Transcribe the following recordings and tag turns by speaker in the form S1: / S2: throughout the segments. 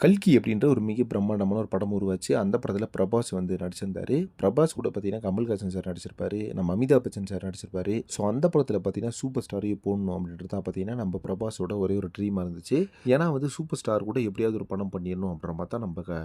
S1: கல்கி அப்படின்ற ஒரு மிக பிரம்மாண்டமான ஒரு படம் உருவாச்சு. அந்த படத்தில பிரபாஸ் வந்து நடிச்சிருந்தாரு. பிரபாஸ் கூட பார்த்தீங்கன்னா, கமல்ஹாசன் சார் நடிச்சிருப்பாரு. நம்ம அமிதாப் பச்சன் சார் நடிச்சிருப்பாரு. ஸோ அந்த படத்தில பார்த்தீங்கன்னா, சூப்பர் ஸ்டாரையே போடணும் அப்படின்றது தான் பார்த்தீங்கன்னா, நம்ம பிரபாஸோட ஒரே ஒரு ட்ரீமா இருந்துச்சு. ஏன்னா வந்து சூப்பர் ஸ்டார் கூட எப்படியாவது ஒரு படம் பண்ணிடணும் அப்படின்ற மாரி தான் நம்ம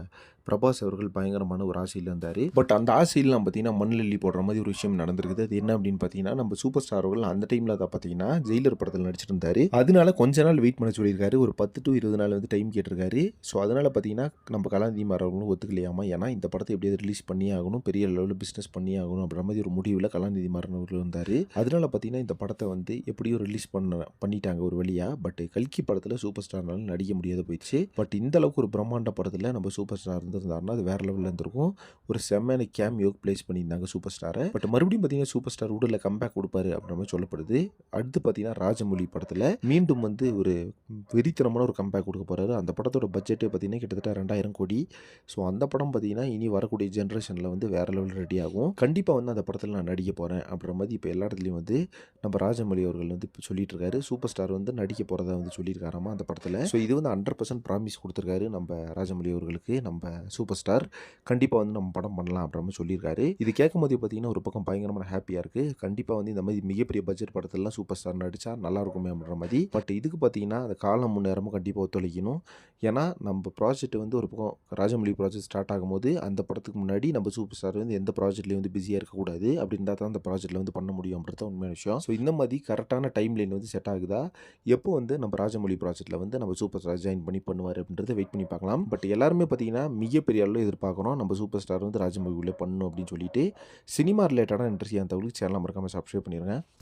S1: பிரபாஸ் அவர்கள் பயங்கரமான ஒரு ஆசையில இருந்தாரு. பட் அந்த ஆசையிலாம் பார்த்தீங்கன்னா, மண்ணுல அள்ளி போடுற மாரி ஒரு விஷயம் நடந்திருக்குது. அது என்ன அப்படின்னு பார்த்தீங்கன்னா, நம்ம சூப்பர் ஸ்டார் அவர்கள் அந்த டைம்ல தான் பார்த்தீங்கன்னா, ஜெயிலர் படத்தில நடிச்சிருந்தாரு. அதனால கொஞ்ச நாள் வெயிட் பண்ண சொல்லியிருக்காரு. ஒரு 10 டூ 20 நாள் வந்து டைம் கேட்டிருக்காரு. ஸோ அதனால பார்த்தீங்கன்னா, நம்ம கலாநிதி மாறவர்களும் ஒத்துக்கலையாமா. ஏன்னா இந்த படத்தை எப்படியாவது ரிலீஸ் பண்ணியே ஆகணும். பெரிய லெவலில் பிசினஸ் பண்ணியே ஆகணும் அப்படின்ற மாதிரி ஒரு முடிவில் கலாநிதி மாறன் அவர்கள் வந்தாரு. அதனால பார்த்தீங்கன்னா, இந்த படத்தை வந்து எப்படியோ ரிலீஸ் பண்ணிட்டாங்க ஒரு வழியா. பட் கல்கி படத்தில் சூப்பர் ஸ்டார்னால நடிக்க முடியாத போயிடுச்சு. பட் இந்த அளவுக்கு ஒரு பிரம்மாண்ட படத்தில் நம்ம சூப்பர் ஸ்டார் இருந்திருந்தாருன்னா அது வேற லெவலில் இருந்திருக்கும். ஒரு செம்மையான கேமியோ பிளேஸ் பண்ணியிருந்தாங்க சூப்பர் ஸ்டாரை. பட் மறுபடியும் பார்த்தீங்கன்னா சூப்பர் ஸ்டார் உடலில் கம்பேக் கொடுப்பாரு அப்படின்ற மாதிரி சொல்லப்படுது. அடுத்து பார்த்தீங்கன்னா ராஜமௌழி படத்தில் மீண்டும் வந்து ஒரு வெறித்தனமான ஒரு கம்பேக் கொடுக்க போறாரு. அந்த படத்தோட பட்ஜெட்டே பார்த்தீங்கன்னா கிட்டத்தட்ட 2000 கோடி. ஸோ அந்த படம் பார்த்தீங்கன்னா இனி வரக்கூடிய ஜென்ரேஷனில் வந்து வேற லெவலில் ரெடி ஆகும். கண்டிப்பாக வந்து அந்த படத்தில் நான் நடிக்க போகிறேன் அப்படின்ற மாதிரி இப்போ எல்லா இடத்துலையும் வந்து நம்ம ராஜமௌழி அவர்கள் வந்து இப்போ சொல்லிட்டு இருக்காரு. சூப்பர் ஸ்டார் வந்து நடிக்க போகிறதா வந்து சொல்லியிருக்காராமா அந்த படத்தில். ஸோ இது வந்து 100% ப்ராமிஸ் கொடுத்துருக்காரு நம்ம ராஜமௌழி அவர்களுக்கு. நம்ம சூப்பர் ஸ்டார் கண்டிப்பாக வந்து நம்ம படம் பண்ணலாம் அப்படின்ற மாதிரி சொல்லியிருக்காரு. இது கேட்கும் போது பார்த்தீங்கன்னா ஒரு பக்கம் பயங்கரமான ஹாப்பியாக இருக்குது. கண்டிப்பாக வந்து இந்த மாதிரி மிகப்பெரிய பட்ஜெட் படத்திலலாம் சூப்பர் ஸ்டார் நடித்தா நல்லா இருக்குமே அப்படின்ற மாதிரி. பட் இதுக்கு பார்த்தீங்கன்னா அந்த காலம் முன்னேறமும் கண்டிப்பாக ஒத்துழைக்கணும். ஏன்னா நம்ம ப்ராஜெக்ட் வந்து ஒரு பக்கம் ராஜமௌழி ப்ராஜெக்ட் ஸ்டார்ட் ஆகும்போது அந்த படத்துக்கு முன்னாடி நம்ம சூப்பர் ஸ்டார் வந்து எந்த ப்ராஜெக்ட்லேயும் வந்து பிஸியாக இருக்கக்கூடாது. அப்படி இருந்தால் தான் அந்த ப்ராஜெக்ட்டில் வந்து பண்ண முடியும் அப்படின்றது தான் உண்மையான விஷயம். ஸோ இந்த மாதிரி கரெக்டான டைம் லைன் வந்து செட் ஆகுதா, எப்போ வந்து நம்ம ராஜமௌழி ப்ராஜெக்ட்டில் வந்து நம்ம சூப்பர் ஸ்டார் ஜாயின் பண்ணி பண்ணுவார் அப்படின்றத வெயிட் பண்ணி பார்க்கலாம். பட் எல்லாருமே பார்த்தீங்கன்னா மிகப்பெரிய அளவில் எதிர்பார்க்குறோம் நம்ம சூப்பர் ஸ்டார் வந்து ராஜமௌழி உள்ளே பண்ணணும் அப்படின்னு சொல்லிட்டு. சினிமா ரிலேட்டடான இன்ட்ரெஸ்டியான தகவலுக்கு சேனலை மறக்காமல் சப்ஸ்கிரைப் பண்ணிடுங்க.